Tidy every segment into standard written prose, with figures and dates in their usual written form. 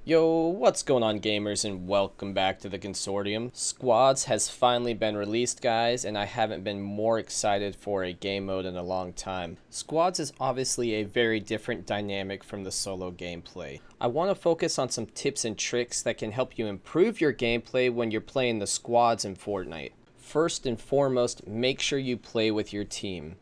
Yo, what's going on gamers, and welcome back to the Consortium. Squads has finally been released, guys, and I haven't been more excited for a game mode in a long time. Squads is obviously a very different dynamic from the solo gameplay. I want to focus on some tips and tricks that can help you improve your gameplay when you're playing the squads in Fortnite. First and foremost, make sure you play with your team.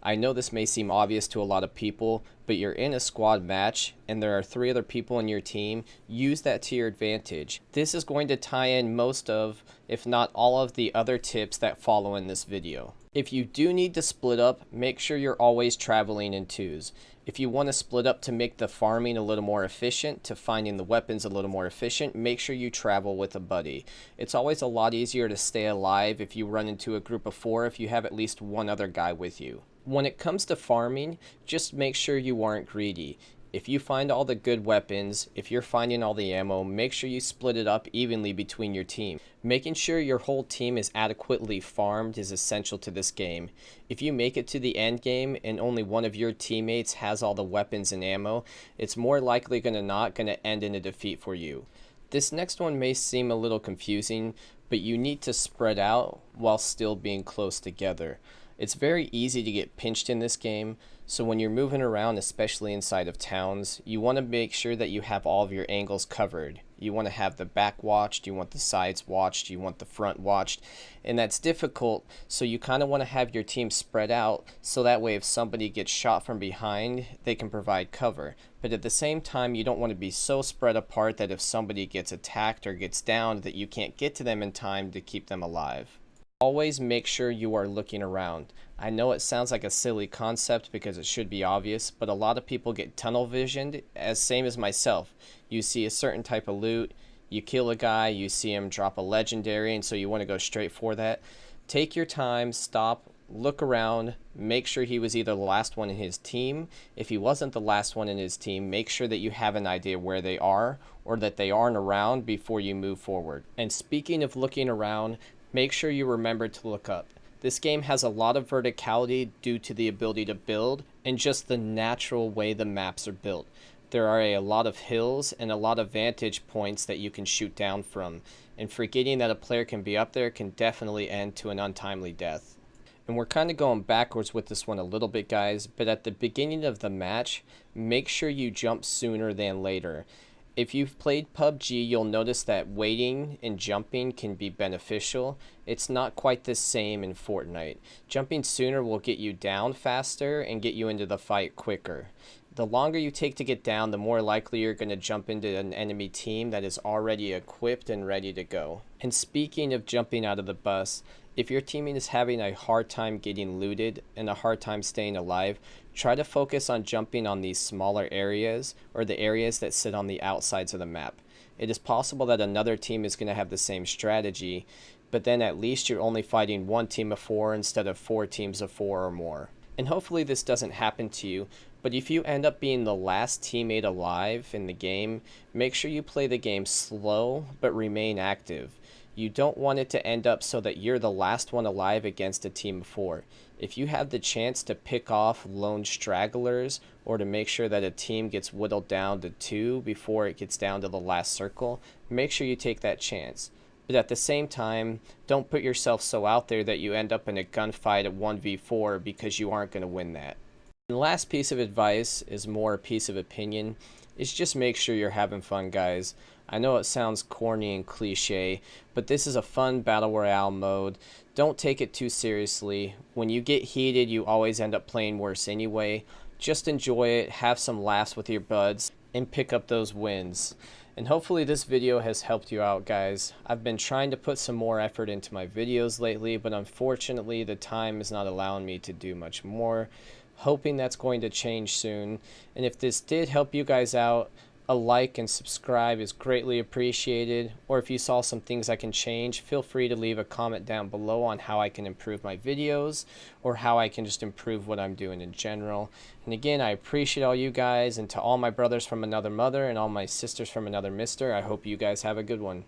I know this may seem obvious to a lot of people, but you're in a squad match and there are 3 other people in your team. Use that to your advantage. This is going to tie in most of, if not all of, the other tips that follow in this video. If you do need to split up, make sure you're always traveling in twos. If you want to split up to make the farming a little more efficient, to finding the weapons a little more efficient, make sure you travel with a buddy. It's always a lot easier to stay alive if you run into a group of 4 if you have at least one other guy with you. When it comes to farming, just make sure you aren't greedy. If you find all the good weapons, if you're finding all the ammo, make sure you split it up evenly between your team. Making sure your whole team is adequately farmed is essential to this game. If you make it to the end game and only one of your teammates has all the weapons and ammo, it's more likely going to end in a defeat for you. This next one may seem a little confusing, but you need to spread out while still being close together. It's very easy to get pinched in this game, so when you're moving around, especially inside of towns, you want to make sure that you have all of your angles covered. You want to have the back watched, you want the sides watched, you want the front watched, and that's difficult, so you kind of want to have your team spread out, so that way if somebody gets shot from behind, they can provide cover. But at the same time, you don't want to be so spread apart that if somebody gets attacked or gets downed, that you can't get to them in time to keep them alive. Always make sure you are looking around. I know it sounds like a silly concept because it should be obvious, but a lot of people get tunnel visioned, same as myself. You see a certain type of loot, you kill a guy, you see him drop a legendary, and so you want to go straight for that. Take your time, stop, look around, make sure he was either the last one in his team. If he wasn't the last one in his team, make sure that you have an idea where they are or that they aren't around before you move forward. And speaking of looking around, make sure you remember to look up. This game has a lot of verticality due to the ability to build and just the natural way the maps are built. There are a lot of hills and a lot of vantage points that you can shoot down from, and forgetting that a player can be up there can definitely end to an untimely death. And we're kind of going backwards with this one a little bit, guys, but at the beginning of the match, make sure you jump sooner than later. If you've played PUBG, you'll notice that waiting and jumping can be beneficial. It's not quite the same in Fortnite. Jumping sooner will get you down faster and get you into the fight quicker. The longer you take to get down, the more likely you're going to jump into an enemy team that is already equipped and ready to go. And speaking of jumping out of the bus, if your teammate is having a hard time getting looted and a hard time staying alive, try to focus on jumping on these smaller areas or the areas that sit on the outsides of the map. It is possible that another team is going to have the same strategy, but then at least you're only fighting one team of 4 instead of 4 teams of 4 or more. And hopefully this doesn't happen to you, but if you end up being the last teammate alive in the game, make sure you play the game slow but remain active. You don't want it to end up so that you're the last one alive against a team of 4. If you have the chance to pick off lone stragglers or to make sure that a team gets whittled down to 2 before it gets down to the last circle, make sure you take that chance. But at the same time, don't put yourself so out there that you end up in a gunfight at 1v4 because you aren't going to win that. And the last piece of advice is more a piece of opinion. Is just make sure you're having fun, guys. I know it sounds corny and cliche, but this is a fun battle royale mode. Don't take it too seriously. When you get heated, you always end up playing worse anyway. Just enjoy it, have some laughs with your buds, and pick up those wins. And hopefully this video has helped you out, guys. I've been trying to put some more effort into my videos lately, but unfortunately the time is not allowing me to do much more. Hoping that's going to change soon. And if this did help you guys out, a like and subscribe is greatly appreciated. Or if you saw some things I can change, feel free to leave a comment down below on how I can improve my videos or how I can just improve what I'm doing in general. And again, I appreciate all you guys, and to all my brothers from another mother and all my sisters from another mister, I hope you guys have a good one.